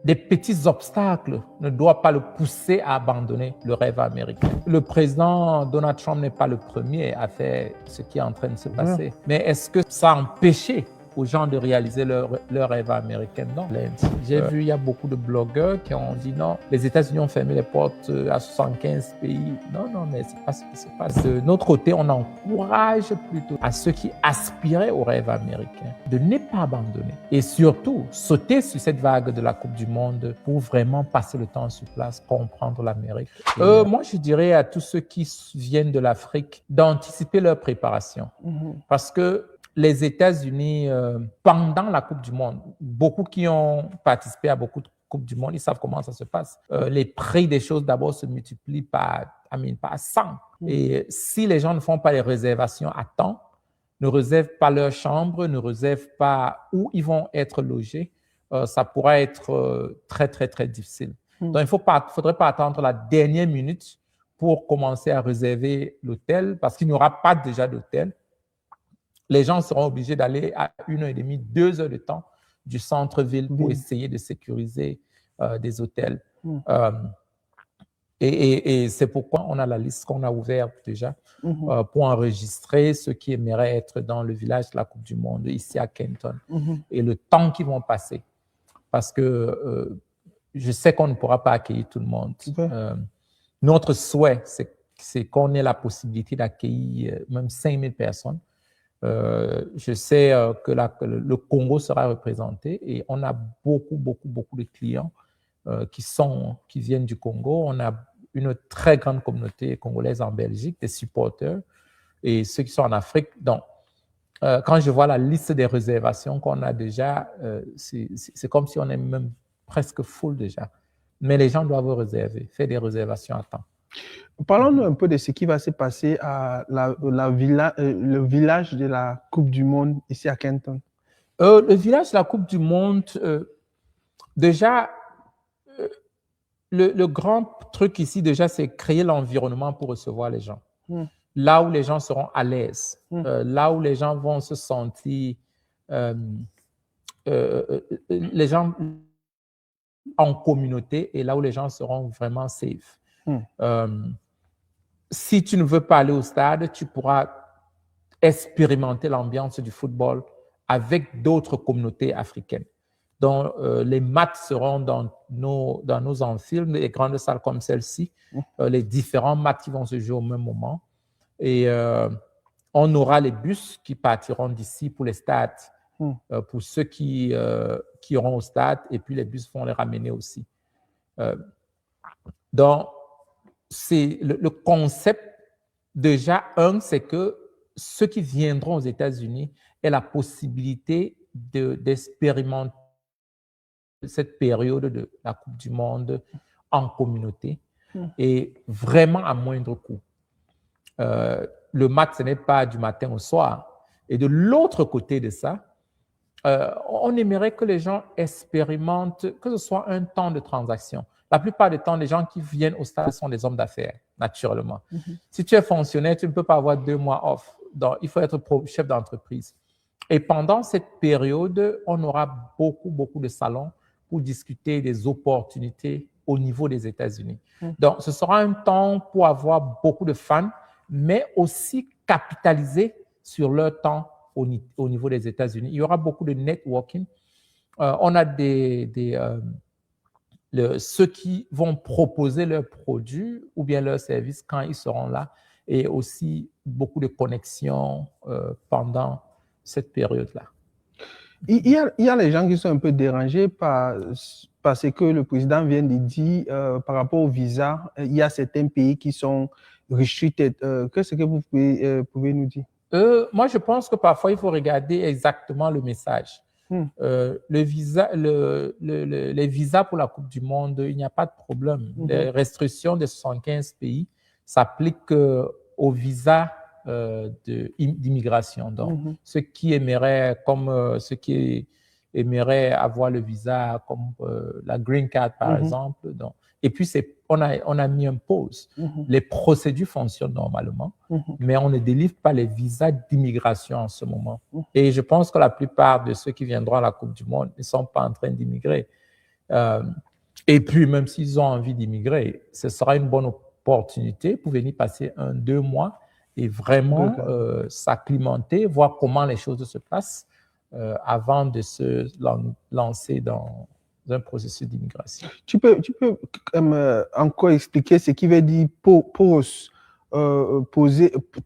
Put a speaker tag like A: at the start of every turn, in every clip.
A: des petits obstacles ne doivent pas le pousser à abandonner le rêve américain. Le président Donald Trump n'est pas le premier à faire ce qui est en train de se passer. Mais est-ce que ça a empêché aux gens de réaliser leur rêve américain? Non. J'ai vu, il y a beaucoup de blogueurs qui ont dit non, les États-Unis ont fermé les portes à 75 pays. Non, mais c'est pas ce qui se passe. De notre côté, on encourage plutôt à ceux qui aspiraient au rêve américain de ne pas abandonner et surtout sauter sur cette vague de la Coupe du Monde pour vraiment passer le temps sur place, comprendre l'Amérique. Moi, je dirais à tous ceux qui viennent de l'Afrique d'anticiper leur préparation parce que les États-Unis, pendant la Coupe du Monde, beaucoup qui ont participé à beaucoup de Coupes du Monde, ils savent comment ça se passe. Les prix des choses d'abord se multiplient par 100. Et si les gens ne font pas les réservations à temps, ne réservent pas leur chambre, ne réservent pas où ils vont être logés, ça pourra être très, très, très difficile. Donc, il ne faudrait pas attendre la dernière minute pour commencer à réserver l'hôtel parce qu'il n'y aura pas déjà d'hôtel. Les gens seront obligés d'aller à 1h30, 2 heures de temps du centre-ville pour essayer de sécuriser des hôtels. Et c'est pourquoi on a la liste qu'on a ouverte déjà pour enregistrer ceux qui aimeraient être dans le village de la Coupe du Monde, ici à Kenton, et le temps qu'ils vont passer. Parce que je sais qu'on ne pourra pas accueillir tout le monde. Notre souhait, c'est qu'on ait la possibilité d'accueillir même 5000 personnes. Je sais que le Congo sera représenté et on a beaucoup de clients qui viennent du Congo. On a une très grande communauté congolaise en Belgique, des supporters et ceux qui sont en Afrique. Donc, quand je vois la liste des réservations qu'on a déjà, c'est comme si on est même presque full déjà. Mais les gens doivent réserver, faire des réservations à temps.
B: Parlons-nous un peu de ce qui va se passer à le village de la Coupe du Monde ici à Kenton.
A: Le village de la Coupe du Monde, déjà, le grand truc ici, déjà, c'est créer l'environnement pour recevoir les gens. Là où les gens seront à l'aise, là où les gens vont se sentir, les gens en communauté et là où les gens seront vraiment safe. Si tu ne veux pas aller au stade, tu pourras expérimenter l'ambiance du football avec d'autres communautés africaines. Donc, les matchs seront dans nos amphithéâtres, les grandes salles comme celle-ci, les différents matchs qui vont se jouer au même moment. Et on aura les bus qui partiront d'ici pour les stades, pour ceux qui iront au stade, et puis les bus vont les ramener aussi. Donc, c'est le concept, déjà, c'est que ceux qui viendront aux États-Unis aient la possibilité d'expérimenter cette période de la Coupe du Monde en communauté et vraiment à moindre coût. Le match, ce n'est pas du matin au soir. Et de l'autre côté de ça, on aimerait que les gens expérimentent, que ce soit un temps de transaction. La plupart du temps, les gens qui viennent au stade sont des hommes d'affaires, naturellement. Si tu es fonctionnaire, tu ne peux pas avoir 2 mois off. Donc, il faut être chef d'entreprise. Et pendant cette période, on aura beaucoup de salons pour discuter des opportunités au niveau des États-Unis. Donc, ce sera un temps pour avoir beaucoup de fans, mais aussi capitaliser sur leur temps au niveau des États-Unis. Il y aura beaucoup de networking. On a ceux qui vont proposer leurs produits ou bien leurs services quand ils seront là, et aussi beaucoup de connexions pendant cette période-là.
B: Il y a les gens qui sont un peu dérangés par ce que le président vient de dire par rapport au visa. Il y a certains pays qui sont restricted. Qu'est-ce que vous pouvez nous dire?
A: Moi, je pense que parfois, il faut regarder exactement le message. Les visas pour la Coupe du Monde, il n'y a pas de problème. Les restrictions des 75 pays s'appliquent aux visas d'immigration. Donc, ceux qui aimeraient, ceux qui aimeraient avoir le visa comme la green card, par exemple. Donc, et puis, on a mis un pause. Les procédures fonctionnent normalement, mais on ne délivre pas les visas d'immigration en ce moment. Et je pense que la plupart de ceux qui viendront à la Coupe du Monde ne sont pas en train d'immigrer. Et puis, même s'ils ont envie d'immigrer, ce sera une bonne opportunité pour venir passer 1-2 mois et vraiment s'acclimater, voir comment les choses se passent avant de se lancer dans un processus d'immigration.
B: Tu peux encore expliquer ce qui veut dire poser,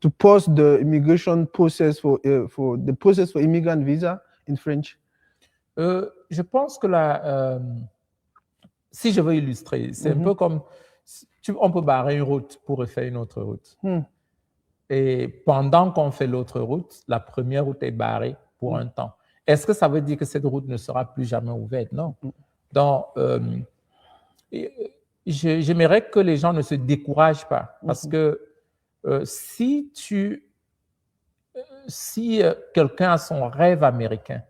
B: to pause the immigration process for the process for immigrant visa in French?
A: Je pense que si je veux illustrer, c'est un peu comme on peut barrer une route pour refaire une autre route. Et pendant qu'on fait l'autre route, la première route est barrée pour un temps. Est-ce que ça veut dire que cette route ne sera plus jamais ouverte? Non. Donc, j'aimerais que les gens ne se découragent pas parce que si quelqu'un a son rêve américain,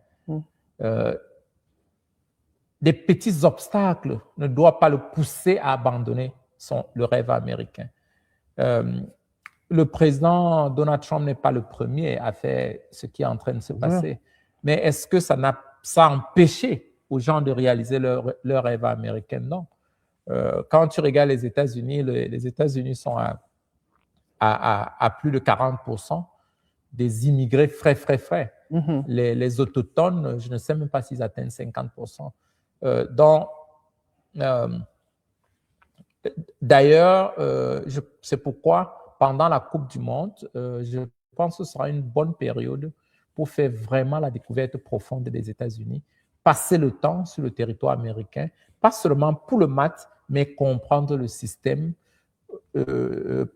A: des petits obstacles ne doivent pas le pousser à abandonner le rêve américain. Le président Donald Trump n'est pas le premier à faire ce qui est en train de se passer. Mais est-ce que ça a empêché aux gens de réaliser leur rêve américain? Non. Quand tu regardes les États-Unis, les États-Unis sont à plus de 40% des immigrés frais. Les autochtones, je ne sais même pas s'ils atteignent 50%. D'ailleurs, c'est pourquoi pendant la Coupe du Monde, je pense que ce sera une bonne période pour faire vraiment la découverte profonde des États-Unis, passer le temps sur le territoire américain, pas seulement pour le match, mais comprendre le système,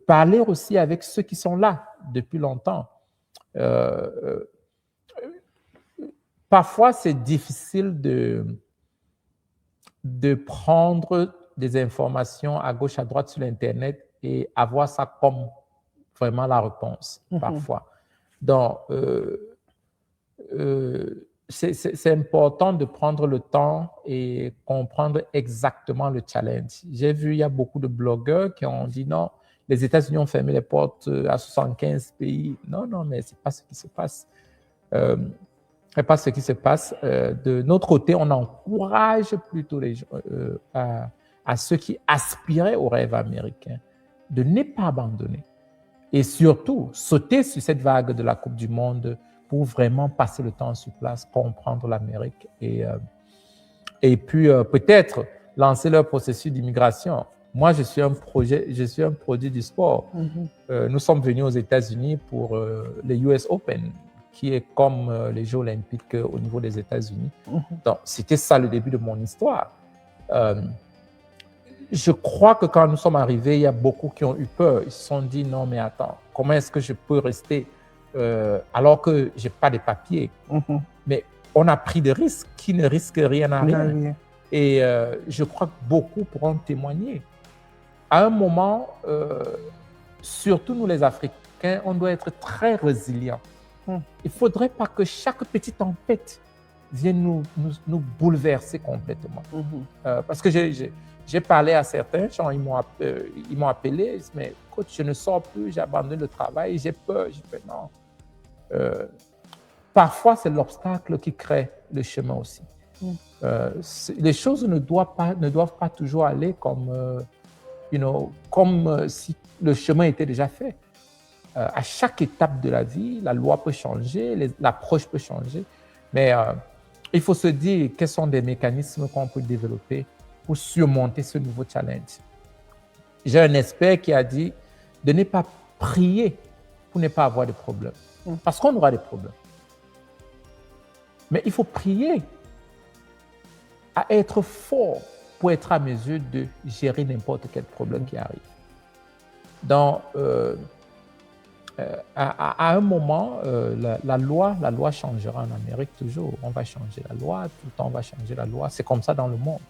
A: parler aussi avec ceux qui sont là depuis longtemps. Parfois, c'est difficile de prendre des informations à gauche, à droite sur l'Internet et avoir ça comme vraiment la réponse, parfois. Donc, c'est important de prendre le temps et comprendre exactement le challenge. J'ai vu, il y a beaucoup de blogueurs qui ont dit non, les États-Unis ont fermé les portes à 75 pays. Non, mais ce n'est pas ce qui se passe. C'est pas ce qui se passe. De notre côté, on encourage plutôt les gens, à ceux qui aspiraient au rêve américain de ne pas abandonner et surtout sauter sur cette vague de la Coupe du Monde pour vraiment passer le temps sur place, comprendre l'Amérique et puis peut-être lancer leur processus d'immigration. Moi, je suis un produit du sport. Nous sommes venus aux États-Unis pour les US Open, qui est comme les Jeux olympiques au niveau des États-Unis. Donc, c'était ça le début de mon histoire. Je crois que quand nous sommes arrivés, il y a beaucoup qui ont eu peur. Ils se sont dit, non, mais attends, comment est-ce que je peux rester alors que je n'ai pas de papiers? Mais on a pris des risques qui ne risquent rien à rien. Et je crois que beaucoup pourront témoigner. À un moment, surtout nous les Africains, on doit être très résilients. Il ne faudrait pas que chaque petite tempête vienne nous bouleverser complètement. Parce que j'ai parlé à certains gens, ils m'ont appelé, ils disent, mais coach, je ne sors plus, j'ai abandonné le travail, j'ai peur. J'ai fait non. Parfois, c'est l'obstacle qui crée le chemin aussi. Les choses ne doivent pas toujours aller comme si le chemin était déjà fait. À chaque étape de la vie, la loi peut changer, l'approche peut changer, mais il faut se dire quels sont des mécanismes qu'on peut développer pour surmonter ce nouveau challenge. J'ai un expert qui a dit de ne pas prier pour ne pas avoir de problèmes, parce qu'on aura des problèmes. Mais il faut prier à être fort pour être à mesure de gérer n'importe quel problème qui arrive. Donc, à un moment, la loi changera en Amérique toujours. On va changer la loi, tout le temps on va changer la loi. C'est comme ça dans le monde.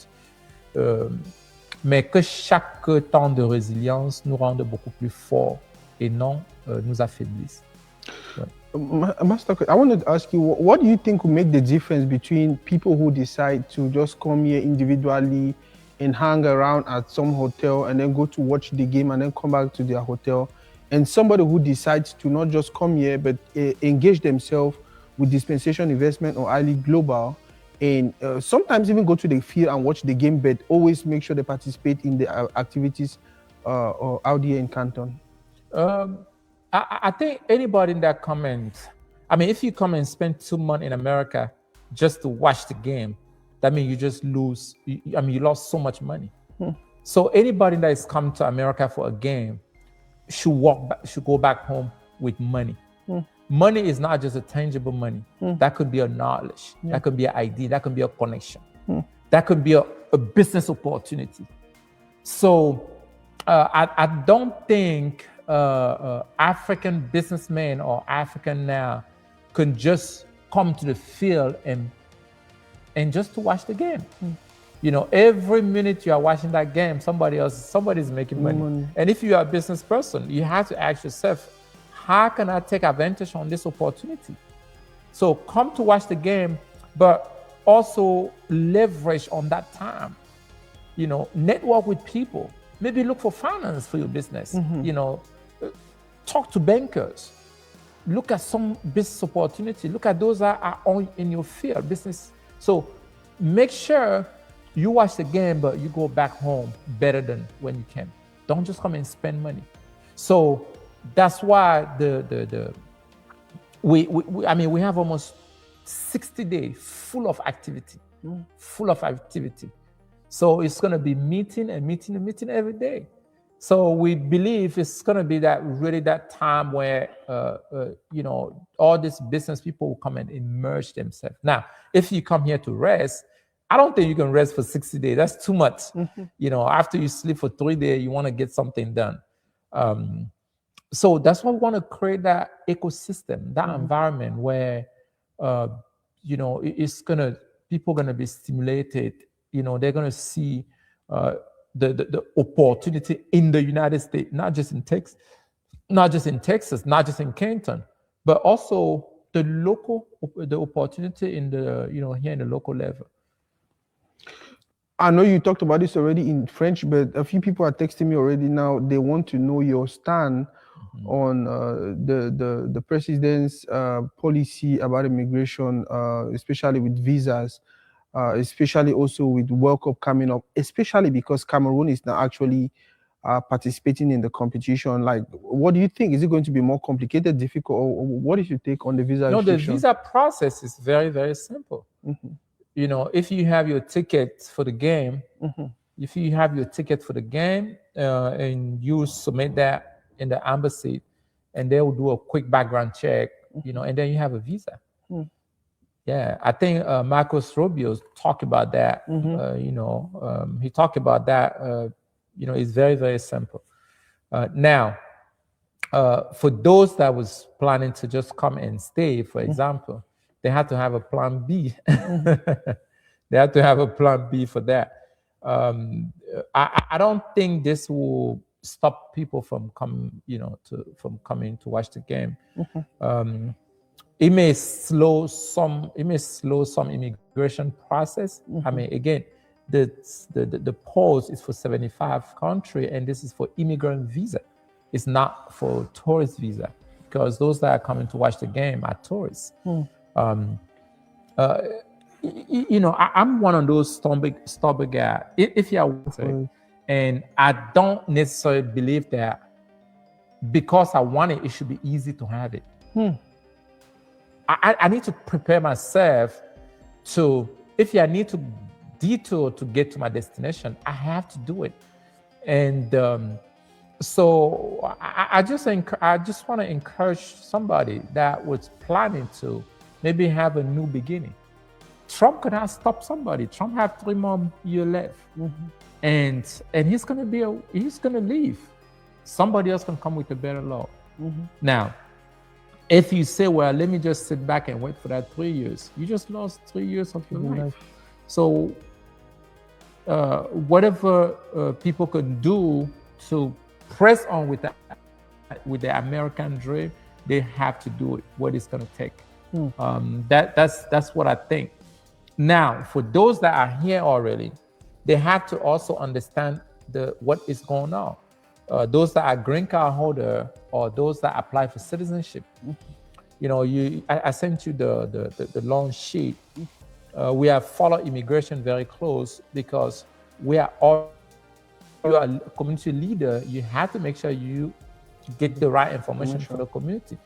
A: Mais que chaque temps de résilience nous rende beaucoup plus forts et non nous affaiblisse. Ouais.
B: Master, I wanted to ask you, what do you think will make the difference between people who decide to just come here individually and hang around at some hotel and then go to watch the game and then come back to their hotel, and somebody who decides to not just come here but engage themselves with dispensation investment or Ali Global and sometimes even go to the field and watch the game, but always make sure they participate in the activities or out here in Canton?
A: I think anybody that comments, I mean, if you come and spend 2 months in America just to watch the game, that means you just lose. You lost so much money. So anybody that is come to America for a game should go back home with money. Money is not just a tangible money. That could be a knowledge. That could be an idea. That could be a connection. That could be a business opportunity. So I don't think African businessmen or African now can just come to the field and just to watch the game. Every minute you are watching that game, somebody's making money. And if you are a business person, you have to ask yourself, how can I take advantage on this opportunity? So come to watch the game, but also leverage on that time. Network with people. Maybe look for finance for your business. Talk to bankers. Look at some business opportunity. Look at those that are on in your field business. So make sure you watch the game, but you go back home better than when you came. Don't just come and spend money. So that's why we have almost 60 days full of activity, So it's going to be meeting every day. So we believe it's going to be that time where all these business people will come and immerse themselves. Now, if you come here to rest, I don't think you can rest for 60 days. That's too much. After you sleep for 3 days, you want to get something done. So that's why we want to create that ecosystem, that environment where people gonna be stimulated. They're gonna see the opportunity in the United States, not just in Texas, not just in Canton, but also the opportunity in the here in the local level.
B: I know you talked about this already in French, but a few people are texting me already now. They want to know your stand on the president's policy about immigration, especially with visas, especially also with World Cup coming up, especially because Cameroon is now actually participating in the competition. Like, what do you think? Is it going to be more complicated, difficult, or what is your take on the visa restriction?
A: The visa process is very, very simple. If you have your ticket for the game, and you submit that in the embassy, and they will do a quick background check, and then you have a visa. Yeah, I think Marcos Rubio talked about that. He talked about that. It's very, very simple. Now, for those that was planning to just come and stay, for example, they had to have a plan B. They had to have a plan B for that. I don't think this will stop people from coming to watch the game. It may slow some immigration process. I mean, again, the pause is for 75 countries, and this is for immigrant visa. It's not for tourist visa, because those that are coming to watch the game are tourists. I'm one of those stubborn guys. If you are, and I don't necessarily believe that because I want it, it should be easy to have it. I need to prepare myself to, if I need to detour to get to my destination, I have to do it. And so I just want to encourage somebody that was planning to maybe have a new beginning. Trump could have stopped somebody. Trump have 3 more years left, and he's gonna leave. Somebody else can come with a better law. Now, if you say, well, let me just sit back and wait for that 3 years, you just lost 3 years of your life. So whatever people can do to press on with the American dream, they have to do it, what it's going to take. That's what I think. Now, for those that are here already, they have to also understand what is going on. Those that are green card holder or those that apply for citizenship. I sent you the long sheet. We have followed immigration very close because we are all, you are a community leader, you have to make sure you get the right information for the community.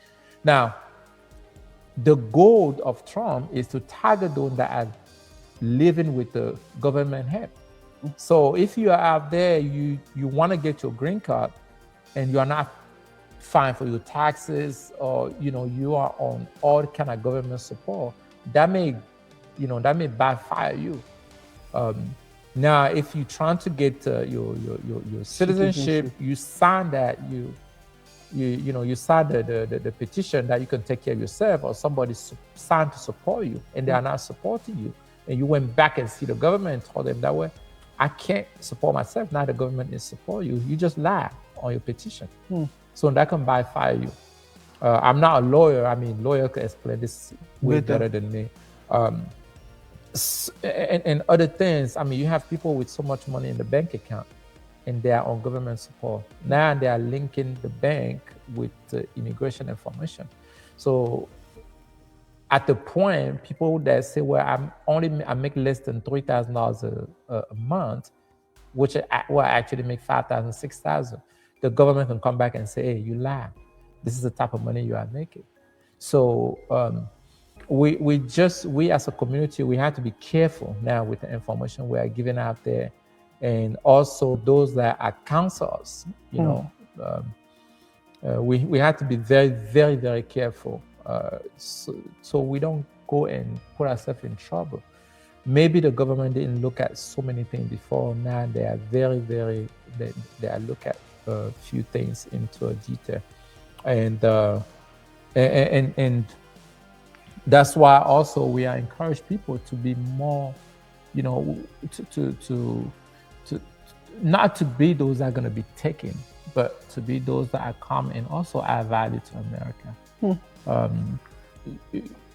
A: Now, the goal of Trump is to target those that are living with the government help. So if you are out there, you want to get your green card and you are not fine for your taxes, or you are on all kind of government support, that may backfire you. Now, if you're trying to get your citizenship, you sign that you sign the petition that you can take care of yourself, or somebody signed to support you, and they are not supporting you, and you went back and see the government and told them that way, I can't support myself. Now the government is support you. You just lie on your petition, so that can backfire you. I'm not a lawyer. I mean, lawyer can explain this way better than me. And other things. I mean, you have people with so much money in the bank account, and they are on government support. Now they are linking the bank with immigration information. So at the point, people that say, well, I make less than $3,000 a month, which will actually make 5,000, 6,000. The government can come back and say, hey, you lie. This is the type of money you are making. So we as a community, we have to be careful now with the information we are giving out there. And also those that are counselors, we have to be very, very, very careful so we don't go and put ourselves in trouble. Maybe the government didn't look at so many things before. Now they are very, very, they are look at a few things into a detail. And that's why also we are encourage people to be more, to not to be those that are going to be taken, but to be those that are come and also add value to America.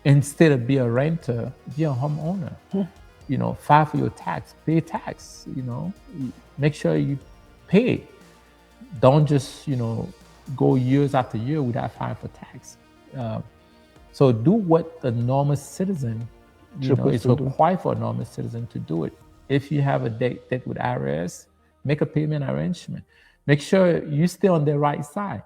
A: Instead of be a renter, be a homeowner. File for your tax, pay tax. Make sure you pay. Don't just go years after year without filing for tax. So do what a normal citizen, it's required for a normal citizen to do it. If you have a debt with IRS, make a payment arrangement. Make sure you stay on the right side.